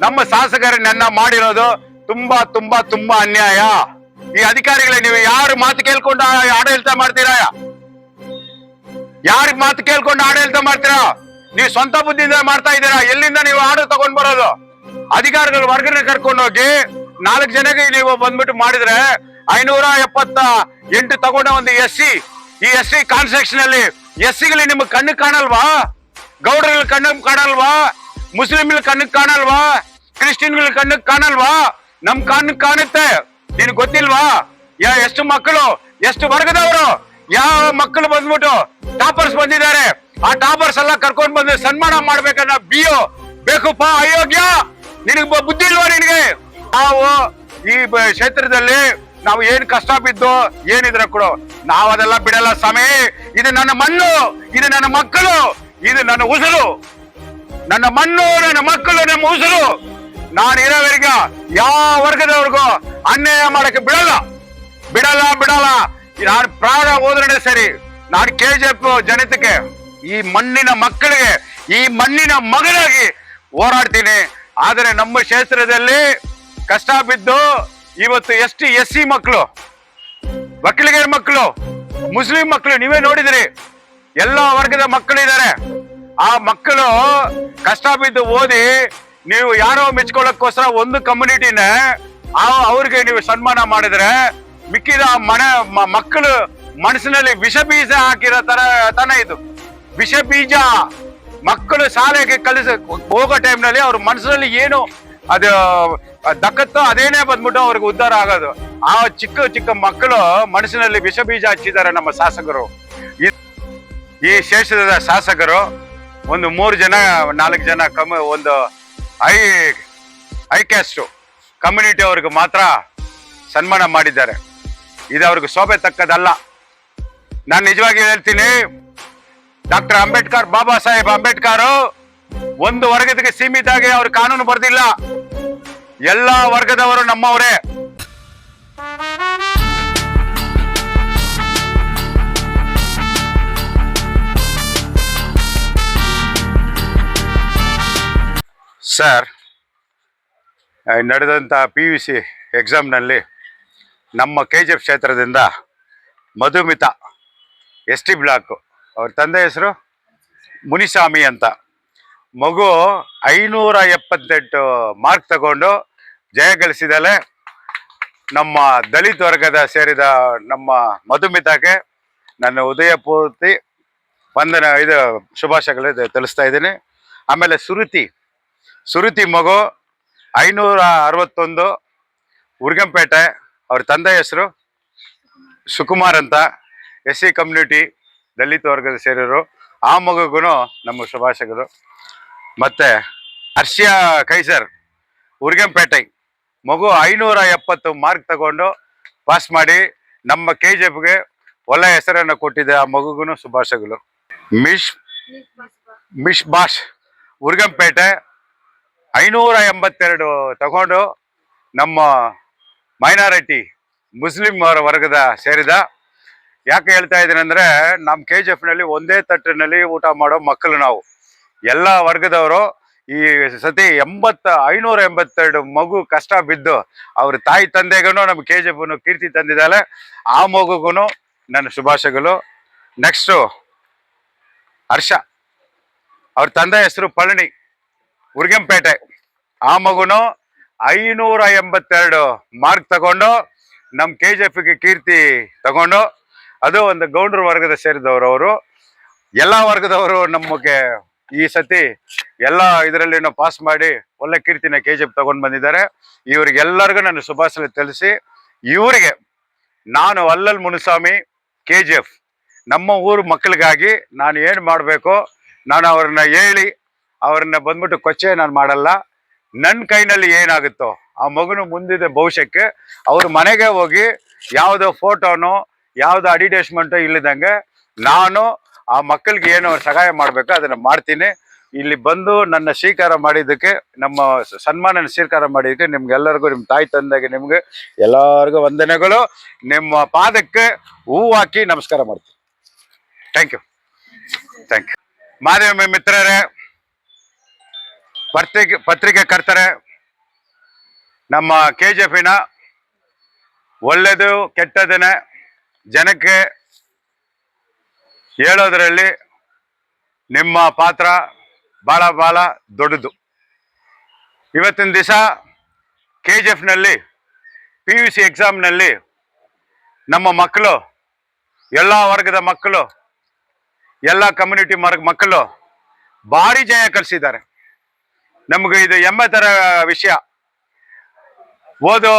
ನಮ್ಮ ಶಾಸಕರನ್ನ ಮಾಡಿರೋದು ತುಂಬಾ ತುಂಬಾ ತುಂಬಾ ಅನ್ಯಾಯ. ಈ ಅಧಿಕಾರಿಗಳೇ, ನೀವು ಯಾರು ಮಾತು ಕೇಳ್ಕೊಂಡು ಆಡಳಿತ ಮಾಡ್ತೀರಾ? ಯಾರಿಗ್ ಮಾತು ಕೇಳ್ಕೊಂಡು ಆಡಳಿತ ಮಾಡ್ತೀರಾ? ನೀವು ಸ್ವಂತ ಬುದ್ಧಿಯಿಂದ ಮಾಡ್ತಾ ಇದ್ದೀರಾ. ಎಲ್ಲಿಂದ ನೀವು ಆರ್ಡರ್ ತಗೊಂಡ್ ಬರೋದು? ಅಧಿಕಾರಿಗಳು ವರ್ಗನೆ ಕರ್ಕೊಂಡು ಹೋಗಿ 4 ಜನಕ್ಕೆ ನೀವು ಬಂದ್ಬಿಟ್ಟು ಮಾಡಿದ್ರೆ 578 ತಗೊಂಡ ಒಂದು SC, ಈ SC ಕಾನ್ಸ್ಟಿಟ್ಯೂಷನ್ ಅಲ್ಲಿ SCಗಳು ನಿಮ್ಗೆ ಕಣ್ಣು ಕಾಣಲ್ವಾ? ಗೌಡರಲ್ಲಿ ಕಣ್ಣು ಕಾಣಲ್ವಾ? ಮುಸ್ಲಿಂಗಳ ಕಣ್ಣು ಕಾಣಲ್ವಾ? ಕ್ರಿಶ್ಚಿಯನ್ಗಳ ಕಣ್ಣು ಕಾಣಲ್ವಾ? ನಮ್ ಕಣ್ಣು ಕಾಣುತ್ತೆ. ನಿನ್ ಗೊತ್ತಿಲ್ವಾ? ಎಷ್ಟು ಮಕ್ಕಳು, ಎಷ್ಟು ವರ್ಗದವರು, ಯಾವ ಮಕ್ಕಳು ಬಂದ್ಬಿಟ್ಟು ಟಾಪರ್ಸ್ ಬಂದಿದ್ದಾರೆ. ಆ ಟಾಪರ್ಸ್ ಎಲ್ಲ ಕರ್ಕೊಂಡ್ ಬಂದು ಸನ್ಮಾನ ಮಾಡ್ಬೇಕನ್ನ BO ಬೇಕುಪ್ಪ, ಅಯೋಗ್ಯ. ನಿನಗ್ ಬುದ್ಧಿ ಇಲ್ವಾ ನಿನಗೆ? ನಾವು ಈ ಕ್ಷೇತ್ರದಲ್ಲಿ ನಾವು ಏನ್ ಕಷ್ಟ ಬಿದ್ದು ಏನಿದ್ರೆ ಕೊಡು, ನಾವು ಅದೆಲ್ಲ ಬಿಡಲ್ಲ ಸ್ವಾಮಿ. ಇದು ನನ್ನ ಮಣ್ಣು, ಇದು ನನ್ನ ಮಕ್ಕಳು, ಇದು ನನ್ನ ಉಸಿರು. ನನ್ನ ಮಣ್ಣು, ನನ್ನ ಮಕ್ಕಳು, ನಮ್ಮ ಉಸಿರು. ನಾನು ಇರೋವರೆಗ ಯಾವ ವರ್ಗದವ್ರಿಗೂ ಅನ್ಯಾಯ ಮಾಡಕ್ಕೆ ಬಿಡಲ್ಲ, ಬಿಡಲ್ಲ, ಬಿಡಲ್ಲ. ನಾನು ಪ್ರಾಣ ಹೋದ್ರೆ ಸರಿ, ನಾನು KGF ಜನತೆಗೆ, ಈ ಮಣ್ಣಿನ ಮಕ್ಕಳಿಗೆ, ಈ ಮಣ್ಣಿನ ಮಗನಾಗಿ ಹೋರಾಡ್ತೀನಿ. ಆದರೆ ನಮ್ಮ ಕ್ಷೇತ್ರದಲ್ಲಿ ಕಷ್ಟ ಬಿದ್ದು ಇವತ್ತು ST SC ಮಕ್ಕಳು, ಒಕ್ಕಲಿಗರ ಮಕ್ಕಳು, ಮುಸ್ಲಿಂ ಮಕ್ಕಳು ನೀವೇ ನೋಡಿದ್ರಿ, ಎಲ್ಲ ವರ್ಗದ ಮಕ್ಕಳಿದ್ದಾರೆ. ಆ ಮಕ್ಕಳು ಕಷ್ಟ ಬಿದ್ದು ಓದಿ ನೀವು ಯಾರೋ ಮೆಚ್ಕೊಳ್ಳೋಕ್ಕೋಸ್ಕರ ಒಂದು ಕಮ್ಯುನಿಟಿನ ಅವ್ರಿಗೆ ನೀವು ಸನ್ಮಾನ ಮಾಡಿದ್ರೆ, ಮಿಕ್ಕಿದ ಮಕ್ಕಳು ಮನಸ್ಸಿನಲ್ಲಿ ವಿಷ ಬೀಜ ಹಾಕಿರೋ ತನ ಇದು. ವಿಷ ಬೀಜ. ಮಕ್ಕಳು ಶಾಲೆಗೆ ಹೋಗೋ ಟೈಮ್ನಲ್ಲಿ ಅವ್ರ ಮನಸ್ಸಿನಲ್ಲಿ ಏನು ಅದು ದಕ್ಕತ್ತೋ ಅದೇನೇ ಬಂದ್ಬಿಟ್ಟು ಅವ್ರಿಗೆ ಉದ್ಧಾರ ಆಗೋದು. ಆ ಚಿಕ್ಕ ಚಿಕ್ಕ ಮಕ್ಕಳು ಮನಸ್ಸಿನಲ್ಲಿ ವಿಷ ಬೀಜ ಹಚ್ಚಿದ್ದಾರೆ ನಮ್ಮ ಶಾಸಕರು. ಈ ಶೇಷದ ಶಾಸಕರು ಒಂದು 3 ಜನ 4 ಜನ ಒಂದು ಐ ಕ್ಯಾಸ್ಟ್ ಕಮ್ಯುನಿಟಿ ಅವ್ರಿಗೆ ಮಾತ್ರ ಸನ್ಮಾನ ಮಾಡಿದ್ದಾರೆ. ಇದು ಅವ್ರಿಗೆ ಶೋಭೆ ತಕ್ಕದಲ್ಲ. ನಾನು ನಿಜವಾಗಿ ಹೇಳ್ತೀನಿ, ಡಾಕ್ಟರ್ ಅಂಬೇಡ್ಕರ್, ಬಾಬಾ ಸಾಹೇಬ್ ಅಂಬೇಡ್ಕರ್ ಒಂದು ವರ್ಗಕ್ಕೆ ಸೀಮಿತ ಆಗಿ ಅವ್ರ ಕಾನೂನು ಬರ್ದಿಲ್ಲ. ಎಲ್ಲಾ ವರ್ಗದವರು ನಮ್ಮವರೇ. ಸರ್, ನಡೆದಂಥ PUC ಎಕ್ಸಾಮ್ನಲ್ಲಿ ನಮ್ಮ KGF ಕ್ಷೇತ್ರದಿಂದ ಮಧುಮಿತಾ ST ಬ್ಲಾಕ್, ಅವ್ರ ತಂದೆ ಹೆಸರು ಮುನಿಸ್ವಾಮಿ ಅಂತ, ಮಗು 578 ಮಾರ್ಕ್ ತಗೊಂಡು ಜಯ ಗಳಿಸಿದಲೆ. ನಮ್ಮ ದಲಿತ ವರ್ಗದ ಸೇರಿದ ನಮ್ಮ ಮಧುಮಿತಾಗೆ ನನ್ನ ಉದಯಪೂರ್ತಿ ಶುಭಾಶಯಗಳು ತಿಳಿಸ್ತಾ ಇದ್ದೀನಿ. ಆಮೇಲೆ ಸುರುತಿ ಮಗು 561 ಉರ್ಗಂಪೇಟೆ, ಅವ್ರ ತಂದೆ ಹೆಸರು ಸುಕುಮಾರ್ ಅಂತ, SC ಕಮ್ಯುನಿಟಿ ದಲಿತ ವರ್ಗದ ಸೇರಿರು. ಆ ಮಗುಗೂ ನಮ್ಮ ಶುಭಾಶಯಗಳು. ಮತ್ತೆ ಹರ್ಷಿಯಾ ಕೈಸರ್ ಉರ್ಗಂಪೇಟೆ ಮಗು 570 ಮಾರ್ಕ್ ತಗೊಂಡು ಪಾಸ್ ಮಾಡಿ ನಮ್ಮ KGFಗೆ ಒಳ್ಳೆ ಹೆಸರನ್ನು ಕೊಟ್ಟಿದೆ. ಆ ಮಗುಗೂ ಶುಭಾಶಯಗಳು. ಮಿಶ್ ಬಾಷ್ ಉರ್ಗಂಪೇಟೆ 582 ತಗೊಂಡು ನಮ್ಮ ಮೈನಾರಿಟಿ ಮುಸ್ಲಿಂ ವರ್ಗದ ಸೇರಿದ. ಯಾಕೆ ಹೇಳ್ತಾ ಇದ್ದೀನಿ ಅಂದ್ರೆ, ನಮ್ಮ KGFನಲ್ಲಿ ಒಂದೇ ತಟ್ಟಿನಲ್ಲಿ ಊಟ ಮಾಡೋ ಮಕ್ಕಳು ನಾವು. ಎಲ್ಲ ವರ್ಗದವರು ಈ ಸತಿ 582 ಮಗು ಕಷ್ಟ ಬಿದ್ದು ಅವ್ರ ತಾಯಿ ತಂದೆಗೂ ನಮ್ಮ KGFನು ಕೀರ್ತಿ ತಂದಿದ್ದಾಳೆ. ಆ ಮಗುಗೂ ನನ್ನ ಶುಭಾಶಯಗಳು. ನೆಕ್ಸ್ಟು ಹರ್ಷ, ಅವ್ರ ತಂದೆ ಹೆಸರು ಪಳನಿ ಉರ್ಗಂಪೇಟೆ. ಆ ಮಗುನು 582 ಮಾರ್ಕ್ ತಗೊಂಡು ನಮ್ಮ KGFಗೆ ಕೀರ್ತಿ ತಗೊಂಡು, ಅದು ಒಂದು ಗೌಂಡ್ರ ವರ್ಗದ ಸೇರಿದವರು. ಅವರು ಎಲ್ಲ ವರ್ಗದವರು ನಮಗೆ ಈ ಸತಿ ಎಲ್ಲ ಇದರಲ್ಲಿ ಪಾಸ್ ಮಾಡಿ ಒಳ್ಳೆ ಕೀರ್ತಿನ KGF ತಗೊಂಡು ಬಂದಿದ್ದಾರೆ. ಇವರಿಗೆಲ್ಲರಿಗೂ ನಾನು ಶುಭಾಶಯ ತಿಳಿಸಿ, ಇವರಿಗೆ ನಾನು ಅಲ್ಲಲ್ ಮುನಿಸ್ವಾಮಿ KGF ನಮ್ಮ ಊರು ಮಕ್ಕಳಿಗಾಗಿ ನಾನು ಏನು ಮಾಡಬೇಕು, ನಾನು ಅವ್ರನ್ನ ಹೇಳಿ ಅವ್ರನ್ನ ಬಂದ್ಬಿಟ್ಟು ಕೊಚ್ಚೆ ನಾನು ಮಾಡಲ್ಲ. ನನ್ನ ಕೈನಲ್ಲಿ ಏನಾಗುತ್ತೋ ಆ ಮಗುನು ಮುಂದಿದೆ ಭವಿಷ್ಯಕ್ಕೆ ಅವ್ರ ಮನೆಗೆ ಹೋಗಿ ಯಾವುದೋ ಫೋಟೋನೋ ಯಾವುದೋ ಅಡ್ವರ್ಟೈಸ್ಮೆಂಟೋ ಇಲ್ಲದಂಗೆ ನಾನು ಆ ಮಕ್ಕಳಿಗೆ ಏನು ಸಹಾಯ ಮಾಡಬೇಕು ಅದನ್ನು ಮಾಡ್ತೀನಿ. ಇಲ್ಲಿ ಬಂದು ನನ್ನ ಸ್ವೀಕಾರ ಮಾಡಿದ್ದಕ್ಕೆ, ನಮ್ಮ ಸನ್ಮಾನ ಸ್ವೀಕಾರ ಮಾಡಿದ್ದಕ್ಕೆ ನಿಮ್ಗೆಲ್ಲರಿಗೂ, ನಿಮ್ಮ ತಾಯಿ ತಂದೆಗೆ, ನಿಮ್ಗೆ ಎಲ್ಲರಿಗೂ ವಂದನೆಗಳು. ನಿಮ್ಮ ಪಾದಕ್ಕೆ ಹೂವು ಹಾಕಿ ನಮಸ್ಕಾರ ಮಾಡ್ತೀನಿ. Thank you. ಮಾಧ್ಯಮ ಮಿತ್ರರೇ, ಪತ್ರಿಕೆ ಕರ್ತರೆ, ನಮ್ಮ KGFನ ಒಳ್ಳೆದು ಕೆಟ್ಟದನ್ನ ಜನಕ್ಕೆ ಹೇಳೋದ್ರಲ್ಲಿ ನಿಮ್ಮ ಪಾತ್ರ ಬಹಳ ಬಹಳ ದೊಡ್ಡದು. ಇವತ್ತಿನ ದಿವಸ KGFನಲ್ಲಿ PUC ಎಕ್ಸಾಮ್ನಲ್ಲಿ ನಮ್ಮ ಮಕ್ಕಳು, ಎಲ್ಲ ವರ್ಗದ ಮಕ್ಕಳು, ಎಲ್ಲ ಕಮ್ಯುನಿಟಿ ಮಕ್ಕಳು ಭಾರಿ ಜಯ ಕಲಿಸಿದ್ದಾರೆ. ನಮಗೆ ಇದು ಹೆಮ್ಮೆ ತರ ವಿಷಯ. ಓದೋ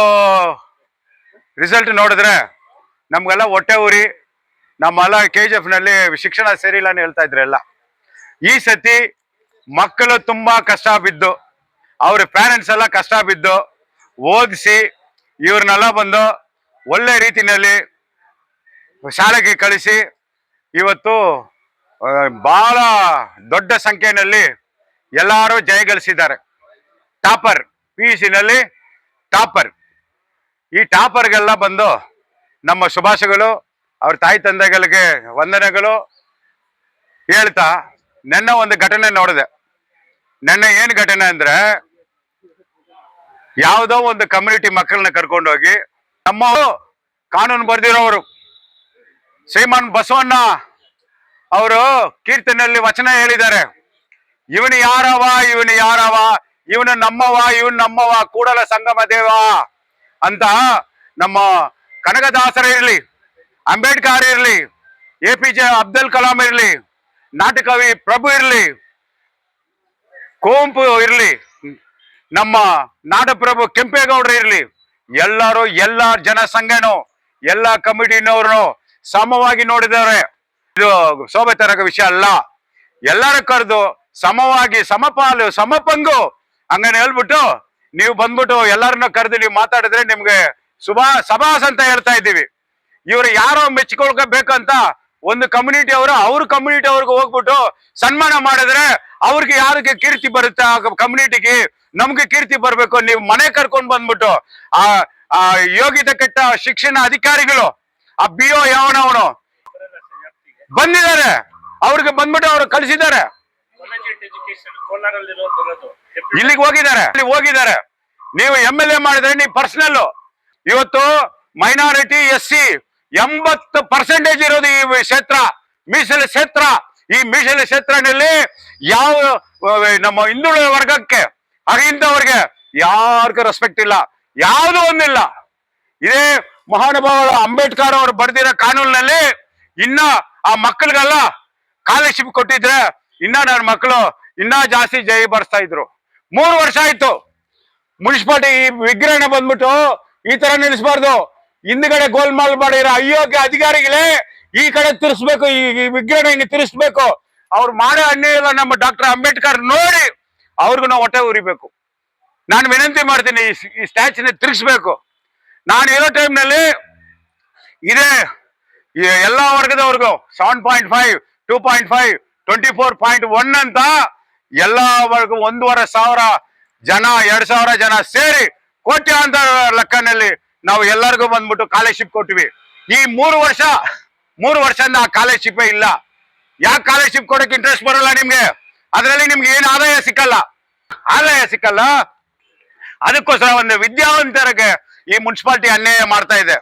ರಿಸಲ್ಟ್ ನೋಡಿದ್ರೆ ನಮ್ಗೆಲ್ಲ ಹೊಟ್ಟೆ ಊರಿ ನಮ್ಮೆಲ್ಲ KGFನಲ್ಲಿ ಶಿಕ್ಷಣ ಸೇರಿಲ್ಲ ಅಂತ ಹೇಳ್ತಾ ಇದ್ರು ಎಲ್ಲ. ಈ ಸತಿ ಮಕ್ಕಳು ತುಂಬಾ ಕಷ್ಟ ಬಿದ್ದು, ಅವ್ರ ಪೇರೆಂಟ್ಸ್ ಎಲ್ಲ ಕಷ್ಟ ಬಿದ್ದು ಓದಿಸಿ ಇವ್ರನ್ನೆಲ್ಲ ಬಂದು ಒಳ್ಳೆ ರೀತಿಯಲ್ಲಿ ಶಾಲೆಗೆ ಕಳಿಸಿ ಇವತ್ತು ಬಹಳ ದೊಡ್ಡ ಸಂಖ್ಯೆಯಲ್ಲಿ ಎಲ್ಲರೂ ಜಯಗಳಿಸಿದ್ದಾರೆ. Topper, PUCನಲ್ಲಿ topper. ಈ ಟಾಪರ್ಗೆಲ್ಲ ಬಂದು ನಮ್ಮ ಶುಭಾಶಯಗಳು, ಅವ್ರ ತಾಯಿ ತಂದೆಗಳಿಗೆ ವಂದನೆಗಳು ಹೇಳ್ತಾ, ನನ್ನ ಒಂದು ಘಟನೆ ನೋಡಿದೆ. ನನ್ನ ಏನ್ ಘಟನೆ ಅಂದ್ರೆ, ಯಾವುದೋ ಒಂದು ಕಮ್ಯುನಿಟಿ ಮಕ್ಕಳನ್ನ ಕರ್ಕೊಂಡೋಗಿ ನಮ್ಮ ಕಾನೂನು ಬರ್ದಿರೋರು ಶ್ರೀಮಾನ್ ಬಸವಣ್ಣ ಅವರು ಕೀರ್ತನೆಯಲ್ಲಿ ವಚನ ಹೇಳಿದ್ದಾರೆ. ಇವನು ಯಾರವ, ಇವನು ಯಾರವ, ಇವನು ನಮ್ಮವ, ಇವನು ನಮ್ಮವ, ಕೂಡಲ ಸಂಗಮ ದೇವ ಅಂತ. ನಮ್ಮ ಕನಕದಾಸರ ಇರ್ಲಿ, ಅಂಬೇಡ್ಕರ್ ಇರ್ಲಿ, APJ ಅಬ್ದುಲ್ ಕಲಾಂ ಇರ್ಲಿ, ನಾಟಕವಿ ಪ್ರಭು ಇರ್ಲಿ, ಕುವೆಂಪು ಇರ್ಲಿ, ನಮ್ಮ ನಾಡಪ್ರಭು ಕೆಂಪೇಗೌಡರು ಇರ್ಲಿ, ಎಲ್ಲರೂ ಎಲ್ಲ ಜನಸಂಘನು ಎಲ್ಲ ಕಮಿಟಿನವರು ಸಮವಾಗಿ ನೋಡಿದ್ದಾರೆ. ಇದು ಶೋಭೆ ತರಕ ವಿಷಯ ಅಲ್ಲ. ಎಲ್ಲರ ಕರೆದು ಸಮವಾಗಿ ಸಮಪಾಲು ಸಮಪಂಗು ಹಂಗನೆ ಹೇಳ್ಬಿಟ್ಟು ನೀವು ಬಂದ್ಬಿಟ್ಟು ಎಲ್ಲರನ್ನ ಕರೆದು ನೀವು ಮಾತಾಡಿದ್ರೆ ನಿಮ್ಗೆ ಸಭಾಸ್ ಅಂತ ಹೇಳ್ತಾ ಇದ್ದೀವಿ. ಇವ್ರು ಯಾರೋ ಮೆಚ್ಕೊಳ್ಬೇಕಂತ ಒಂದು ಕಮ್ಯುನಿಟಿ ಅವರು ಅವ್ರ ಕಮ್ಯುನಿಟಿ ಅವ್ರಿಗೆ ಹೋಗ್ಬಿಟ್ಟು ಸನ್ಮಾನ ಮಾಡಿದ್ರೆ ಅವ್ರಿಗೆ ಯಾರಿಗೆ ಕೀರ್ತಿ ಬರುತ್ತೆ, ಆ ಕಮ್ಯುನಿಟಿಗೆ ನಮ್ಗೆ ಕೀರ್ತಿ ಬರ್ಬೇಕು. ನೀವು ಮನೆ ಕರ್ಕೊಂಡ್ ಬಂದ್ಬಿಟ್ಟು ಆ ಯೋಗ್ಯತೆ ಕೆಟ್ಟ ಶಿಕ್ಷಣ ಅಧಿಕಾರಿಗಳು, ಆ BO ಯಾವನವನು ಬಂದಿದ್ದಾರೆ, ಅವ್ರಿಗೆ ಬಂದ್ಬಿಟ್ಟು ಅವ್ರು ಕಳಿಸಿದ್ದಾರೆ, ಇಲ್ಲಿಗೆ ಹೋಗಿದ್ದಾರೆ. ನೀವು MLA ಮಾಡಿದ್ರೆ ನೀವು ಪರ್ಸನಲ್. ಇವತ್ತು ಮೈನಾರಿಟಿ SC 80% ಇರೋದು ಈ ಕ್ಷೇತ್ರ, ಮೀಸಲು ಕ್ಷೇತ್ರ. ಈ ಮೀಸಲು ಕ್ಷೇತ್ರದಲ್ಲಿ ಯಾವ ನಮ್ಮ ಹಿಂದುಳಿದ ವರ್ಗಕ್ಕೆ ಅಹಿಂದವ್ರಿಗೆ ಯಾರಿಗೂ ರೆಸ್ಪೆಕ್ಟ್ ಇಲ್ಲ, ಯಾವ್ದು ಒಂದಿಲ್ಲ. ಇದೇ ಮಹಾನುಭಾವ ಅಂಬೇಡ್ಕರ್ ಅವರು ಬರ್ದಿರೋ ಕಾನೂನಿನಲ್ಲಿ ಇನ್ನ ಆ ಮಕ್ಕಳಿಗೆಲ್ಲ ಸ್ಕಾಲರ್ಶಿಪ್ ಕೊಟ್ಟಿದ್ರೆ ಇನ್ನ ನನ್ನ ಮಕ್ಕಳು ಇನ್ನ ಜಾಸ್ತಿ ಜಯ ಬರ್ಸ್ತಾ ಇದ್ರು. 3 ವರ್ಷ ಆಯ್ತು ಮುನ್ಸಿಪಾಲಿಟಿ ಈ ವಿಗ್ರಹಣ ಬಂದ್ಬಿಟ್ಟು ಈ ತರ ನಿಲ್ಲಿಸಬಾರ್ದು. ಹಿಂದ್ಗಡೆ ಗೋಲ್ಮಾಲ್ ಮಾಡಿರೋ ಅಯೋಗ್ಯ ಅಧಿಕಾರಿಗಳೇ ಈ ಕಡೆ ತಿರ್ಸ್ಬೇಕು, ಈ ವಿಗ್ರಹಣ ಹಿಂಗೆ ತಿರ್ಸ್ಬೇಕು. ಅವ್ರು ಮಾಡೋ ಅನ್ಯಾಯ ಎಲ್ಲ ನಮ್ಮ ಡಾಕ್ಟರ್ ಅಂಬೇಡ್ಕರ್ ನೋಡಿ ಅವ್ರಿಗೂ ನಾವು ಹೊಟ್ಟೆ ಉರಿಬೇಕು. ನಾನು ವಿನಂತಿ ಮಾಡ್ತೀನಿ, ಈ ಸ್ಟ್ಯಾಚ್ಯೂನ ತಿರ್ಗಿಸ್ಬೇಕು. ನಾನು ಇರೋ ಟೈಮ್ನಲ್ಲಿ ಇದೇ ಎಲ್ಲಾ ವರ್ಗದವ್ರಿಗೂ 7.5, 2.5, 24.1 ಅಂತ ಎಲ್ಲಾ ವರ್ಗ 1,500 ಜನ 2,000 ಜನ ಸೇರಿ ಕೋಟ್ಯಾಂತರ ಲೆಕ್ಕನಲ್ಲಿ ನಾವು ಎಲ್ಲರಿಗೂ ಬಂದ್ಬಿಟ್ಟು ಸ್ಕಾಲರ್ಶಿಪ್ ಕೊಟ್ಟಿವಿ. ಈ 3 ವರ್ಷದಿಂದ ಆ ಸ್ಕಾಲರ್ಶಿಪ್ ಇಲ್ಲ. ಯಾಕೆ ಸ್ಕಾಲರ್ಶಿಪ್ ಕೊಡಕ್ಕೆ ಇಂಟ್ರೆಸ್ಟ್ ಬರಲ್ಲ ನಿಮ್ಗೆ? ಅದರಲ್ಲಿ ನಿಮ್ಗೆ ಏನು ಆದಾಯ ಸಿಕ್ಕಲ್ಲ. ಅದಕ್ಕೋಸ್ಕರ ಒಂದು ವಿದ್ಯಾವಂತರಿಗೆ ಈ ಮುನ್ಸಿಪಾಲಿಟಿ ಅನ್ಯಾಯ ಮಾಡ್ತಾ ಇದೆ.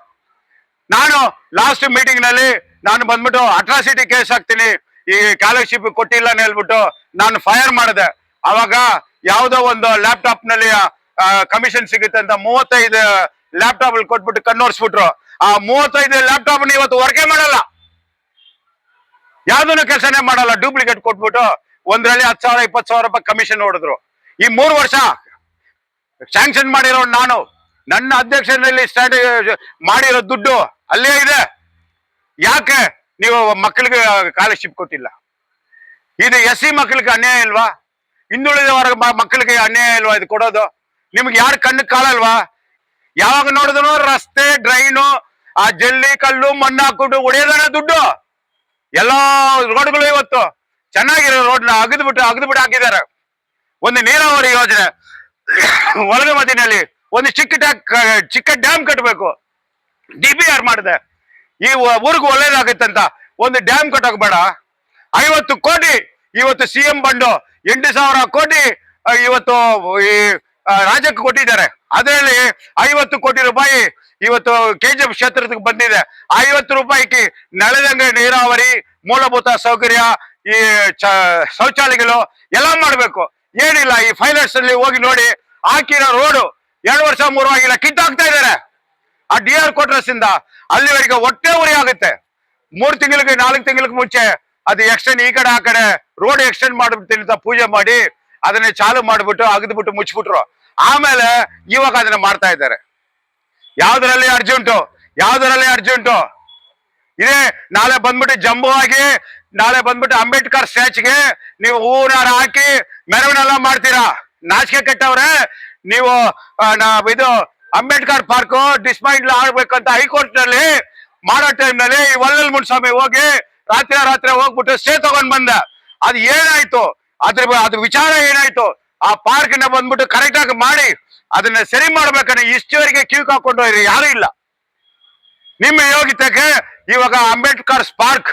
ನಾನು ಲಾಸ್ಟ್ ಮೀಟಿಂಗ್ ನಲ್ಲಿ ನಾನು ಬಂದ್ಬಿಟ್ಟು ಅಟ್ರಾಸಿಟಿ ಕೇಸ್ ಹಾಕ್ತೀನಿ, ಈ ಸ್ಕಾಲರ್ಶಿಪ್ ಕೊಟ್ಟಿಲ್ಲ ಅಂತ ಹೇಳ್ಬಿಟ್ಟು ನಾನು ಫೈರ್ ಮಾಡಿದೆ. ಅವಾಗ ಯಾವುದೋ ಒಂದು ಲ್ಯಾಪ್ಟಾಪ್ ನಲ್ಲಿ ಕಮಿಷನ್ ಸಿಗುತ್ತೆ ಅಂತ 35 ಲ್ಯಾಪ್ಟಾಪ್ ಕೊಟ್ಬಿಟ್ಟು ಕಣ್ಣೋರ್ಸ್ಬಿಟ್ರು. ಆ 35 ಲ್ಯಾಪ್ಟಾಪ್ ಇವತ್ತು ವರ್ಕೆ ಮಾಡಲ್ಲ, ಯಾವ್ದನ್ನು ಕೆಲಸನೇ ಮಾಡಲ್ಲ. ಡೂಪ್ಲಿಕೇಟ್ ಕೊಟ್ಬಿಟ್ಟು ಒಂದ್ರಲ್ಲಿ 10,000 20,000 ರೂಪಾಯಿ ಕಮಿಷನ್ ಹೊಡೆದ್ರು. ಈ 3 ವರ್ಷ ಸ್ಯಾಂಕ್ಷನ್ ಮಾಡಿರೋ ನಾನು, ನನ್ನ ಅಧ್ಯಕ್ಷರಲ್ಲಿ ಮಾಡಿರೋ ದುಡ್ಡು ಅಲ್ಲೇ ಇದೆ. ಯಾಕೆ ನೀವು ಮಕ್ಕಳಿಗೆ ಸ್ಕಾಲರ್ಶಿಪ್ ಕೊಟ್ಟಿಲ್ಲ? ಇದು SC ಮಕ್ಕಳಿಗೆ ಅನ್ಯಾಯ ಇಲ್ವಾ? ಹಿಂದುಳಿದ ವರ್ಗ ಮಕ್ಕಳಿಗೆ ಅನ್ಯಾಯ ಇಲ್ವಾ ಇದು ಕೊಡೋದು? ನಿಮ್ಗೆ ಯಾರು ಕಣ್ಣು ಕಾಣಲ್ವಾ? ಯಾವಾಗ ನೋಡಿದ್ರು ರಸ್ತೆ, ಡ್ರೈನು, ಆ ಜಲ್ಲಿ ಕಲ್ಲು ಮಣ್ಣು ಹಾಕೊಂಡು ಹೊಡೆಯೋದನ್ನ ದುಡ್ಡು. ಎಲ್ಲಾ ರೋಡ್ಗಳು ಇವತ್ತು ಚೆನ್ನಾಗಿರೋ ರೋಡ್ನ ಅಗದ್ಬಿಟ್ಟು ಹಾಕಿದ್ದಾರೆ. ಒಂದು ನೀರಾವರಿ ಯೋಜನೆ ಒಳಗೆ ಮಧ್ಯದಲ್ಲಿ ಒಂದು ಚಿಕ್ಕ ಡ್ಯಾಮ್ ಕಟ್ಟಬೇಕು, DPR ಮಾಡಿದೆ. ಈ ಊರಿಗೂ ಒಳ್ಳೇದಾಗತ್ತಂತ ಒಂದು ಡ್ಯಾಮ್ ಕಟ್ಟೋಕ್ ಬೇಡ? 50 ಕೋಟಿ ಇವತ್ತು CM ಬಂಡು 8,000 ಕೋಟಿ ಇವತ್ತು ಈ ರಾಜ್ಯಕ್ಕೆ ಕೊಟ್ಟಿದ್ದಾರೆ. ಅದರಲ್ಲಿ 50 ಕೋಟಿ ರೂಪಾಯಿ ಇವತ್ತು ಕೆಜಿಎಫ್ ಕ್ಷೇತ್ರಕ್ಕೆ ಬಂದಿದೆ. 50 ರೂಪಾಯಿಗೆ ನೆಲದಂಗೆ ನೀರಾವರಿ, ಮೂಲಭೂತ ಸೌಕರ್ಯ, ಈ ಶೌಚಾಲಯಗಳು ಎಲ್ಲ ಮಾಡ್ಬೇಕು. ಏನಿಲ್ಲ, ಈ ಫೈನಾನ್ಸ್ ಅಲ್ಲಿ ಹೋಗಿ ನೋಡಿ, ಹಾಕಿರೋ ರೋಡು 2 ವರ್ಷ 3 ಆಗಿಲ್ಲ, ಕಿತ್ತಾಕ್ತಾ ಇದ್ದಾರೆ. ಆ DR ಕ್ವಾರ್ಟರ್ಸ್ ಇಂದ ಅಲ್ಲಿವರೆಗೆ ಹೊಟ್ಟೆ ಉರಿ ಆಗುತ್ತೆ. 3 ತಿಂಗಳಿಗೆ 4 ತಿಂಗಳಿಗೆ ಮುಂಚೆ ಅದು ಎಕ್ಸ್ಟೆಂಡ್, ಈ ಕಡೆ ಆ ಕಡೆ ರೋಡ್ ಎಕ್ಸ್ಟೆಂಡ್ ಮಾಡ್ಬಿಡ್ತೀನಿ ಅಂತ ಪೂಜೆ ಮಾಡಿ ಅದನ್ನ ಚಾಲು ಮಾಡ್ಬಿಟ್ಟು ಅಗದ್ಬಿಟ್ಟು ಮುಚ್ಚಿಬಿಟ್ರು. ಆಮೇಲೆ ಇವಾಗ ಅದನ್ನ ಮಾಡ್ತಾ ಇದ್ದಾರೆ. ಯಾವ್ದ್ರಲ್ಲಿ ಅರ್ಜೆಂಟು ಇದೇ ನಾಳೆ ಬಂದ್ಬಿಟ್ಟು ಜಂಬೂ ಆಗಿ, ನಾಳೆ ಬಂದ್ಬಿಟ್ಟು ಅಂಬೇಡ್ಕರ್ ಸ್ಟ್ಯಾಚ್ಗೆ ನೀವು ಹೂನಾರ ಹಾಕಿ ಮೆರವಣಿಗೆ ಮಾಡ್ತೀರಾ. ನಾಚಿಕೆ ಕೆಟ್ಟವ್ರೆ ನೀವು. ಇದು ಅಂಬೇಡ್ಕರ್ ಪಾರ್ಕ್ ಡಿಸ್ಮೈಂಡ್ ಆಗ್ಬೇಕಂತ ಹೈಕೋರ್ಟ್ ನಲ್ಲಿ ಮಾಡೋ ಟೈಮ್ ನಲ್ಲಿ ಈ ವಲ್ಲಲ್ ಮುನ್ಸ್ವಾಮಿ ಹೋಗಿ ರಾತ್ರಿ ಹೋಗ್ಬಿಟ್ಟು ಸ್ಟೇ ತಗೊಂಡ್ ಬಂದ. ಅದು ಏನಾಯ್ತು, ಅದ್ರ ವಿಚಾರ ಏನಾಯ್ತು? ಆ ಪಾರ್ಕ್ ನ ಬಂದ್ಬಿಟ್ಟು ಕರೆಕ್ಟ್ ಆಗಿ ಮಾಡಿ ಅದನ್ನ ಸರಿ ಮಾಡ್ಬೇಕಂದ್ರೆ ಇಷ್ಟವರೆಗೆ ಕ್ಯೂ ಹಾಕೊಂಡು ಯಾರು ಇಲ್ಲ. ನಿಮ್ಮ ಯೋಗ್ಯತೆಗೆ ಇವಾಗ ಅಂಬೇಡ್ಕರ್ ಪಾರ್ಕ್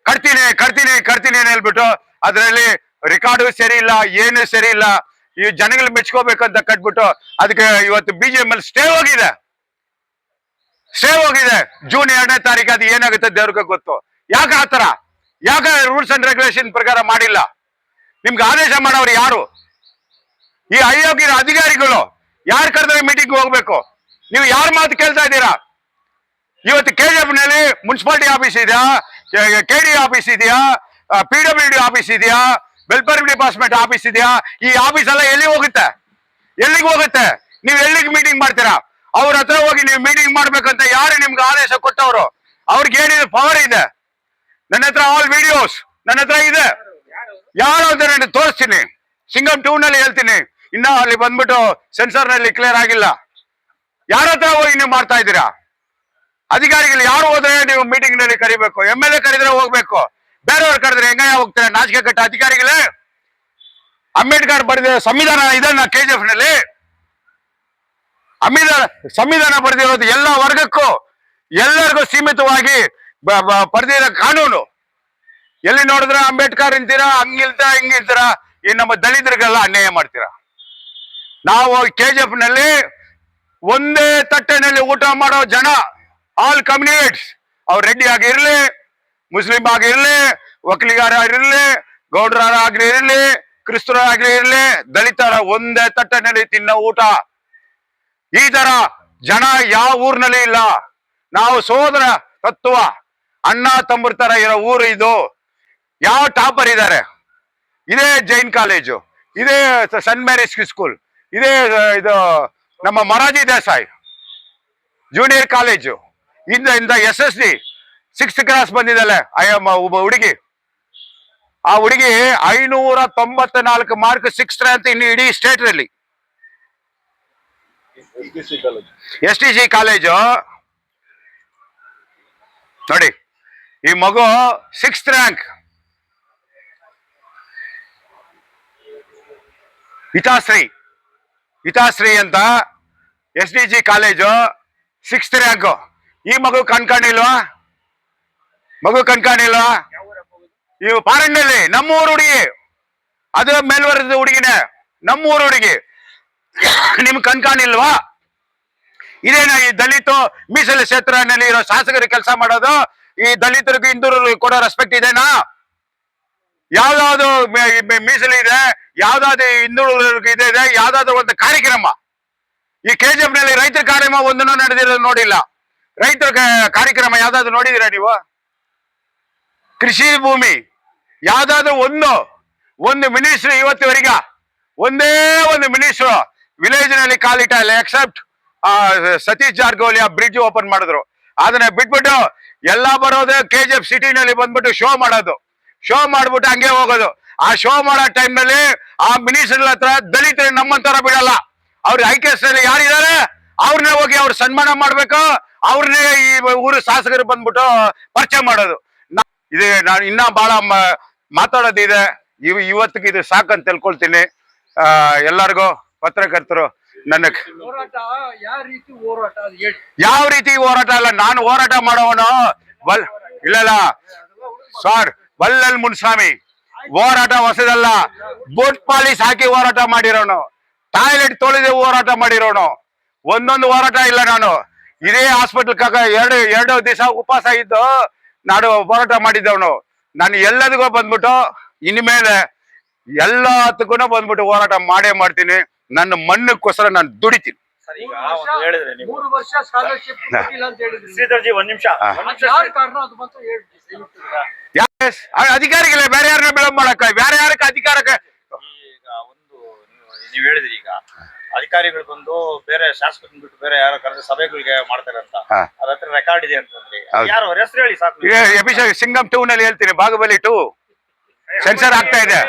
ಕಟ್ತೀನಿ ಹೇಳ್ಬಿಟ್ಟು ಅದರಲ್ಲಿ ರೆಕಾರ್ಡು ಸರಿ ಇಲ್ಲ, ಏನು ಸರಿ ಇಲ್ಲ. ಈ ಜನಗಳು ಮೆಚ್ಕೋಬೇಕಂತ ಕಟ್ಬಿಟ್ಟು ಅದಕ್ಕೆ ಇವತ್ತು BJML ಸ್ಟೇ ಹೋಗಿದೆ. ಜೂನ್ 2ನೇ ತಾರೀಕು. ಅದು ಏನಾಗುತ್ತೆ ದೇವ್ರಿಗೆ ಗೊತ್ತು. ಯಾಕೆ ಆತರ? ಯಾಕೆ ರೂಲ್ಸ್ ಅಂಡ್ ರೆಗ್ಯುಲೇಷನ್ ಪ್ರಕಾರ ಮಾಡಿಲ್ಲ? ನಿಮ್ಗೆ ಆದೇಶ ಮಾಡೋರು ಯಾರು? ಈ ಅಯೋಗ್ಯ ಅಧಿಕಾರಿಗಳು. ಯಾರು ಕರೆದ್ರೆ ಮೀಟಿಂಗ್ ಹೋಗ್ಬೇಕು? ನೀವು ಯಾರ ಮಾತು ಕೇಳ್ತಾ ಇದ್ದೀರಾ? ಇವತ್ತು KGF ನಲ್ಲಿ ಮುನ್ಸಿಪಾಲಿಟಿ ಆಫೀಸ್ ಇದೆಯಾ, KD ಆಫೀಸ್ ಇದೆಯಾ, PWD ಆಫೀಸ್ ಇದೆಯಾ, ವೆಲ್ಫೇರ್ ಡಿಪಾರ್ಟ್ಮೆಂಟ್ ಆಫೀಸ್ ಇದೆಯಾ? ಈ ಆಫೀಸ್ ಎಲ್ಲ ಎಲ್ಲಿಗೆ ಹೋಗುತ್ತೆ? ನೀವು ಎಲ್ಲಿಗೆ ಮೀಟಿಂಗ್ ಮಾಡ್ತೀರಾ? ಅವ್ರ ಹತ್ರ ಹೋಗಿ ನೀವು ಮೀಟಿಂಗ್ ಮಾಡ್ಬೇಕಂತ ಯಾರು ನಿಮ್ಗೆ ಆದೇಶ ಕೊಟ್ಟವರು? ಅವ್ರಿಗೆ ಏನಿದೆ ಪವರ್ ಇದೆ? ನನ್ನ ಹತ್ರ ಆಲ್ ವಿಡಿಯೋಸ್ ನನ್ನ ಹತ್ರ ಇದೆ. ಯಾರು ಅಂತ ನಾನು ತೋರಿಸ್ತೀನಿ. ಸಿಂಗಮ್ 2 ನಲ್ಲಿ ಹೇಳ್ತೀನಿ. ಇನ್ನ ಅಲ್ಲಿ ಬಂದ್ಬಿಟ್ಟು ಸೆನ್ಸರ್ ನಲ್ಲಿ ಕ್ಲಿಯರ್ ಆಗಿಲ್ಲ. ಯಾರ ಹತ್ರ ಹೋಗಿ ನೀವು ಮಾಡ್ತಾ ಇದ್ದೀರಾ? ಅಧಿಕಾರಿಗಳು ಯಾರು ಹೋದ್ರೆ ನೀವು ಮೀಟಿಂಗ್ ನಲ್ಲಿ ಕರಿಬೇಕು. MLA ಕರೆದ್ರೆ ಹೋಗ್ಬೇಕು. ಬೇರೆಯವ್ರು ಕರೆದ್ರೆ ಹೆಂಗ ಹೋಗ್ತಾರೆ? ನಾಚಿಕೆ ಕಟ್ಟ ಅಧಿಕಾರಿಗಳೇ. ಅಂಬೇಡ್ಕರ್ ಬರೆದ ಸಂವಿಧಾನ ಇದನ್ನ KGF ನಲ್ಲಿ ಸಂವಿಧಾನ ಬರೆದಿರೋದು ಎಲ್ಲ ವರ್ಗಕ್ಕೂ ಎಲ್ಲರಿಗೂ ಸೀಮಿತವಾಗಿ ಬರೆದಿರೋ ಕಾನೂನು. ಎಲ್ಲಿ ನೋಡಿದ್ರೆ ಅಂಬೇಡ್ಕರ್ ಅಂತೀರಾ, ಹಿಂಗಿಲ್ತೀರಾ. ಈ ನಮ್ಮ ದಲಿತರಿಗೆಲ್ಲ ಅನ್ಯಾಯ ಮಾಡ್ತೀರಾ. ನಾವು KGF ನಲ್ಲಿ ಒಂದೇ ತಟ್ಟೆನಲ್ಲಿ ಊಟ ಮಾಡೋ ಜನ, ಆಲ್ ಕಮ್ಯುನಿಟೀಸ್, ಅವ್ರು ರೆಡ್ಡಿ ಆಗಿರ್ಲಿ, ಮುಸ್ಲಿಂ ಆಗಿರ್ಲಿ, ಒಕ್ಕಲಿಗಾರ ಆಗಿರ್ಲಿ, ಗೌಡ್ರ ಆಗಿರ್ಲಿ, ಕ್ರಿಸ್ತರು ಆಗಿರ್ಲಿ, ದಲಿತರ ಒಂದೇ ತಟ್ಟೆನಲ್ಲಿ ತಿನ್ನೋ ಊಟ. ಈ ತರ ಜನ ಯಾವ ಊರಿನಲ್ಲಿ ಇಲ್ಲ. ನಾವು ಸೋದರ ತತ್ವ, ಅಣ್ಣ ತಮ್ಮರ ತರ ಇರೋ ಊರು ಇದು. ಯಾವ ಟಾಪರ್ ಇದ್ದಾರೆ? ಇದೇ ಜೈನ್ ಕಾಲೇಜು, ಇದೇ ಸೆಂಟ್ ಮೇರಿಸ್ ಸ್ಕೂಲ್, ಇದೇ ಇದು ನಮ್ಮ ಮೊರಾರ್ಜಿ ದೇಸಾಯಿ ಜೂನಿಯರ್ ಕಾಲೇಜು. ಇಂದ SSD 6th ಕ್ಲಾಸ್ ಬಂದಿದ್ದಲ್ಲ ಒಬ್ಬ ಹುಡುಗಿ. ಆ ಹುಡುಗಿ 594 ಮಾರ್ಕ್ 6th ರ್ಯಾಂಕ್ ಇನ್ನು ಇಡೀ ಸ್ಟೇಟ್ ನಲ್ಲಿ. STC ಕಾಲೇಜು ನೋಡಿ, ಈ ಮಗು 6th ರ್ಯಾಂಕ್. ಹಿತಾಶ್ರೀ ಅಂತ SDG ಕಾಲೇಜು 6th ರ್ಯಾಂಕ್. ಈ ಮಗು ಕಣ್ಕಾಣಿಲ್ವಾ? ಇವು ಪಾರಂಡಲ್ಲಿ ನಮ್ಮೂರು ಹುಡುಗಿ, ಅದು ಮೇಲ್ವರ್ಗದ ಹುಡುಗಿನೇ, ನಮ್ಮೂರು ಹುಡುಗಿ. ನಿಮ್ ಕಣ್ಕಾಣಿಲ್ವಾ? ಇದೇನ ಈ ದಲಿತ ಮೀಸಲು ಕ್ಷೇತ್ರನಲ್ಲಿ ಇರೋ ಶಾಸಕರಿಗೆ ಕೆಲಸ ಮಾಡೋದು? ಈ ದಲಿತರಿಗೆ ಹಿಂದೂರಿಗೆ ಕೊಡೋ ರೆಸ್ಪೆಕ್ಟ್ ಇದೆನಾ? ಯಾವ್ದಾದ್ರು ಮೀಸಲು ಇದೆ, ಯಾವ್ದಾದ್ರು ಹಿಂದುಳಿದವರಿಗೆ ಇದೆ, ಯಾವ್ದಾದ್ರು ಒಂದು ಕಾರ್ಯಕ್ರಮ? ಈ KGF ನಲ್ಲಿ ರೈತರ ಕಾರ್ಯಕ್ರಮ ಒಂದನ್ನು ನಡೆದಿರೋದು ನೋಡಿಲ್ಲ. ರೈತರ ಕಾರ್ಯಕ್ರಮ ಯಾವ್ದಾದ್ರು ನೋಡಿದೀರಾ ನೀವು? ಕೃಷಿ ಭೂಮಿ ಯಾವ್ದಾದ್ರು ಒಂದು ಮಿನಿಸ್ಟ್ರು ಇವತ್ತಿವರೆಗ ಒಂದೇ ಒಂದು ಮಿನಿಸ್ಟ್ರು ವಿಲೇಜ್ ನಲ್ಲಿ ಕಾಲಿಟ್ಟ ಇಲ್ಲ, except Satish Jarkiholi bridge open ಮಾಡಿದ್ರು. ಅದನ್ನ ಬಿಟ್ಬಿಟ್ಟು ಎಲ್ಲ ಬರೋದು KGF ಸಿಟಿನಲ್ಲಿ ಬಂದ್ಬಿಟ್ಟು ಶೋ ಮಾಡೋದು, ಶೋ ಮಾಡ್ಬಿಟ್ಟು ಹಂಗೆ ಹೋಗೋದು. ಆ ಶೋ ಮಾಡೋ ಟೈಮ್ ನಲ್ಲಿ ಆ ಮಿನಿಸ್ಟರ್ ಹತ್ರ ದಲಿತರು ನಮ್ಮಂತರ ಬಿಡಲ್ಲ. ಅವ್ರ IKS ನಲ್ಲಿ ಯಾರಿದ್ದಾರೆ ಅವ್ರನ್ನೇ ಹೋಗಿ ಅವ್ರ ಸನ್ಮಾನ ಮಾಡ್ಬೇಕು, ಅವ್ರನ್ನೇ ಈ ಊರು ಶಾಸಕರು ಬಂದ್ಬಿಟ್ಟು ಪರಿಚಯ ಮಾಡೋದು. ಇದೆ ನಾನು ಇನ್ನ ಬಹಳ ಮಾತಾಡೋದಿದೆ. ಇವತ್ತಿಗೆ ಇದು ಸಾಕಂತ ತಿಳ್ಕೊಳ್ತೀನಿ. ಎಲ್ಲರಿಗೂ ಪತ್ರಕರ್ತರು ನನ್ನ ಯಾವ ರೀತಿ ಹೋರಾಟ ಅಲ್ಲ, ನಾನು ಹೋರಾಟ ಮಾಡೋವನು ಇಲ್ಲ ಸರ್. ವಲ್ಲಲ್ ಮುನ್ಸ್ವಾಮಿ ಹೋರಾಟ ಹೊಸದಲ್ಲ, ಬೂಟ್ ಪಾಲಿಸ್ ಹಾಕಿ ಹೋರಾಟ ಮಾಡಿರೋನು. ಟಾಯ್ಲೆಟ್ ತೊಳೆದೇ ಹೋರಾಟ ಮಾಡಿರೋನು. ಒಂದೊಂದು ಹೋರಾಟ ಇಲ್ಲ. ನಾನು ಇದೇ ಹಾಸ್ಪಿಟಲ್ ಎರಡು ದಿವಸ ಉಪವಾಸ ಇದ್ದು ನಾನು ಹೋರಾಟ ಮಾಡಿದ್ದವನು. ನಾನು ಎಲ್ಲದಕ್ಕೂ ಬಂದ್ಬಿಟ್ಟು ಇನ್ಮೇಲೆ ಎಲ್ಲದಕ್ಕೂ ಬಂದ್ಬಿಟ್ಟು ಹೋರಾಟ ಮಾಡೇ ಮಾಡ್ತೀನಿ. ನನ್ನ ಮಣ್ಣಕ್ಕೋಸ್ಕರ ನಾನು ದುಡಿತೀನಿ. ಅಧಿಕಾರಿಗಳೇ ಬೇರೆ ಯಾರನ್ನ ಬಿಳಂಬ ಮಾಡಕ್ಕ, ಬೇರೆ ಯಾರಕ್ಕೆ ಅಧಿಕಾರಕ್ಕೆ ನೀವ್ ಹೇಳಿದ್ರಿ ಈಗ ಅಧಿಕಾರಿಗಳು ಬಂದು ಬೇರೆ ಶಾಸಕರನ್ನ ಬಿಟ್ಟು ಬೇರೆ ಯಾರೋ ಕರೆದ ಸಭೆಗಳಿಗೆ ಮಾಡ್ತಾರೆ ಅಂತ, ಅದ್ರ ಹತ್ರ ರೆಕಾರ್ಡ್ ಇದೆ ಅಂತಂದ್ರಿ. ಯಾರು ಅವ್ರ ಹೆಸರು ಹೇಳಿ ಸಾಕು. ಸಿಂಗಂ 2 ನಲ್ಲಿ ಹೇಳ್ತೀನಿ, ಬಾಹುಬಲಿ 2 ಸೆನ್ಸರ್ ಆಗ್ತಾ ಇದೆ.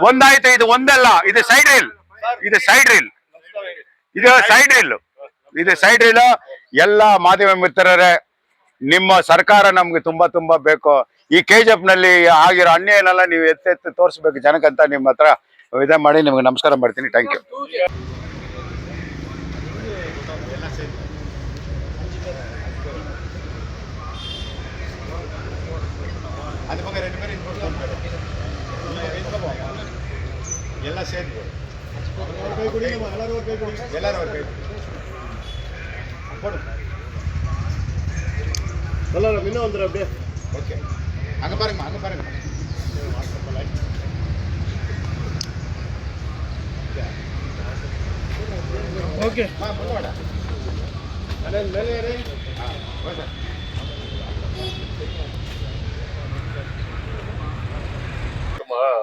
ಒಂದಾಯ್ತು, ಇದು ಒಂದಲ್ಲ, ಇದು ಸೈಡ್ ರೀಲ್, ಇದು ಸೈಡ್ ರೀಲ್, ಇದು ಸೈಡ್ ರೀಲ್, ಇದು ಸೈಡ್ ರೀಲ್. ಎಲ್ಲ ಮಾಧ್ಯಮ ಮಿತ್ರರೇ, ನಿಮ್ಮ ಸರ್ಕಾರ ನಮ್ಗೆ ತುಂಬಾ ತುಂಬಾ ಬೇಕು. ಈ KGF ನಲ್ಲಿ ಆಗಿರೋ ಅನ್ಯಾಯನೆಲ್ಲ ನೀವು ಎತ್ತೆತ್ತು ತೋರಿಸ್ಬೇಕು ಜನಕ್ಕಂತ ನಿಮ್ಮ ಹತ್ರ ಇದೇ ಮಾಡಿ ನಿಮ್ಗೆ ನಮಸ್ಕಾರ ಮಾಡ್ತೀನಿ. Thank you. ಎಲ್ಲ ಸೇರಿ எல்லாரும் இன்னும் வந்துடும் அப்படியே. ஓகே, அங்கே பாருங்க, அங்கே பாருங்க. ஓகே, முன்னோட மேலே ஏறு.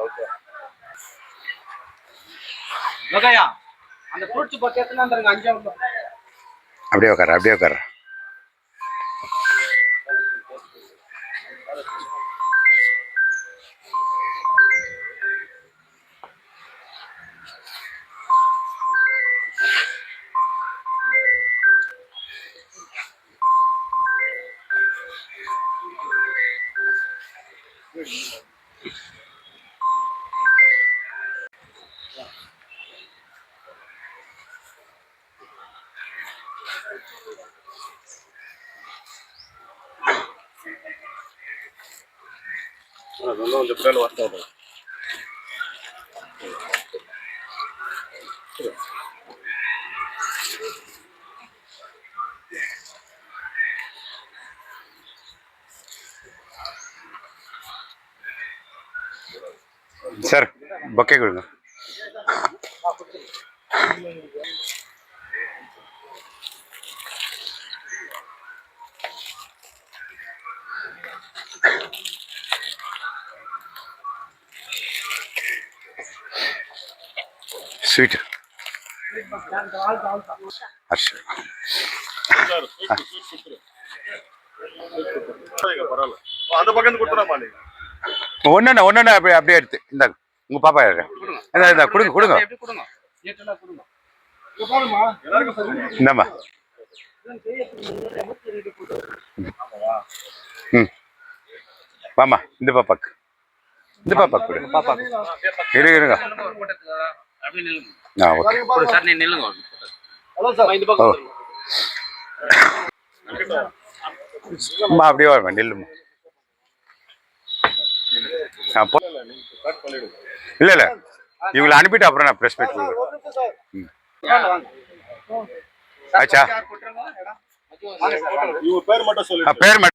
ஓகே, ஓகேயா. அந்த ஃப்ரூட்ஸ் பக்கத்துல அந்தங்க 5 அப்படியே உட்கார, அப்படியே உட்கார. ಒಂದು ಪ್ಲೇನ್ ವಾಸ್ತಾ ಇದೆ. ಸರ್ ಬೊಕ್ಕೆಗಳು ಸ್ವೀಟ್ ಹರ್ಷ அந்த பக்கம் கொடுத்துறாமா நீ ஒன்னு அப்படியே எடுத்து இந்தாங்க. உங்க பாப்பா யாரு? கொடுங்க கொடுங்க. இந்தாம்மா. ம், வாமா. இந்த பாப்பாக்கு கொடு. இருங்க. ஓகே சார், நீ நில்லுங்க. அம்மா அப்படியே வரமா, நில்லுமா. இல்ல இவங்களை அனுப்பிட்டு அப்புறம் நான் பிரஸ் மீட் கொடுக்குறேன். ஆச்சா, பேர் மட்டும் சொல்லு. பேர்